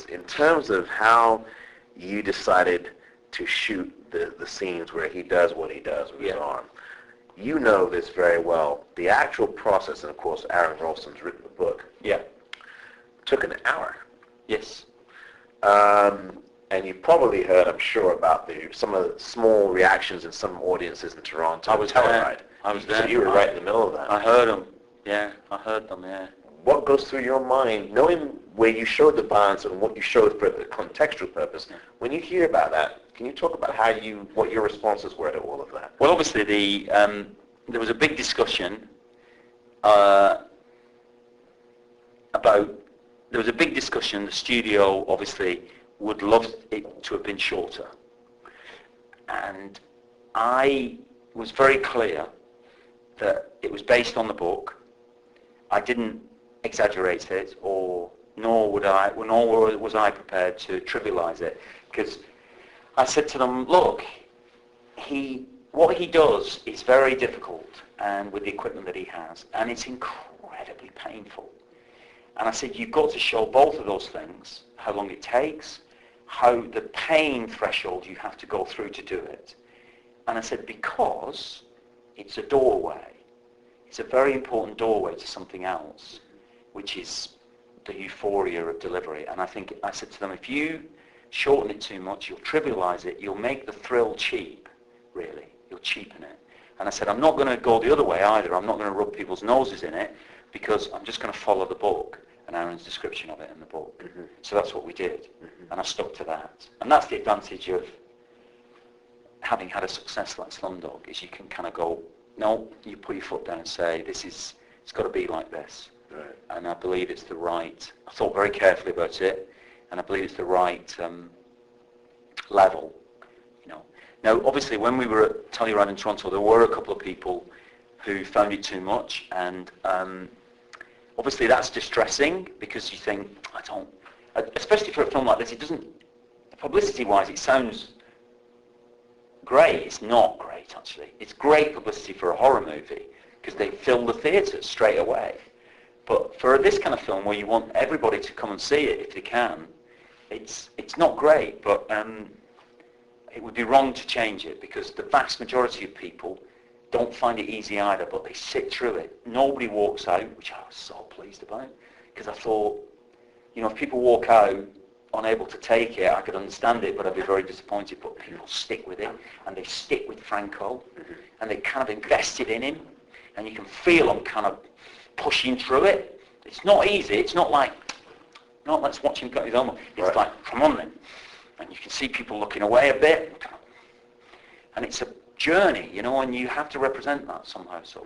in terms of how you decided to shoot the scenes where he does what he does with his arm. You know this very well. The actual process, and of course Aaron Ralston's written the book, took an hour. Yes. And you probably heard, I'm sure, about some of the small reactions in some audiences in Toronto. I was there. So you were right in the middle of that. I heard them. Yeah, I heard them, yeah. What goes through your mind, knowing where you showed the violence and what you showed for the contextual purpose? When you hear about that, can you talk about what your responses were to all of that? Well, obviously, there was a big discussion The studio, obviously, would love it to have been shorter. And I was very clear that it was based on the book. I didn't exaggerate it, nor was I prepared to trivialize it, because I said to them, look, what he does is very difficult, and with the equipment that he has, and it's incredibly painful. And I said, you've got to show both of those things, how long it takes, how the pain threshold you have to go through to do it. And I said, because it's a doorway. It's a very important doorway to something else, which is the euphoria of delivery. And I said to them, if you shorten it too much, you'll trivialize it, you'll make the thrill cheap, really. You'll cheapen it. And I said, I'm not going to go the other way either. I'm not going to rub people's noses in it, because I'm just going to follow the book and Aaron's description of it in the book. Mm-hmm. So that's what we did. Mm-hmm. And I stuck to that. And that's the advantage of having had a success like Slumdog, is you can kind of go, no, you put your foot down and say, it's got to be like this. Right. And I believe it's the right, I thought very carefully about it, and I believe it's the right level. Now, obviously, when we were at Telluride in Toronto, there were a couple of people who found it too much, and obviously that's distressing, because you think, especially for a film like this, it doesn't, publicity-wise, it sounds great. It's not great, actually. It's great publicity for a horror movie, because they fill the theatres straight away. But for this kind of film, where you want everybody to come and see it if they can, it's not great, but it would be wrong to change it, because the vast majority of people don't find it easy either, but they sit through it. Nobody walks out, which I was so pleased about, because I thought, if people walk out unable to take it, I could understand it, but I'd be very disappointed. But people stick with it, and they stick with Franco, and they kind of invested in him, and you can feel them kind of pushing through it. It's not easy. It's not like, let's watch him cut his arm off. It's like, come on then. And you can see people looking away a bit. And it's a journey, and you have to represent that somehow. So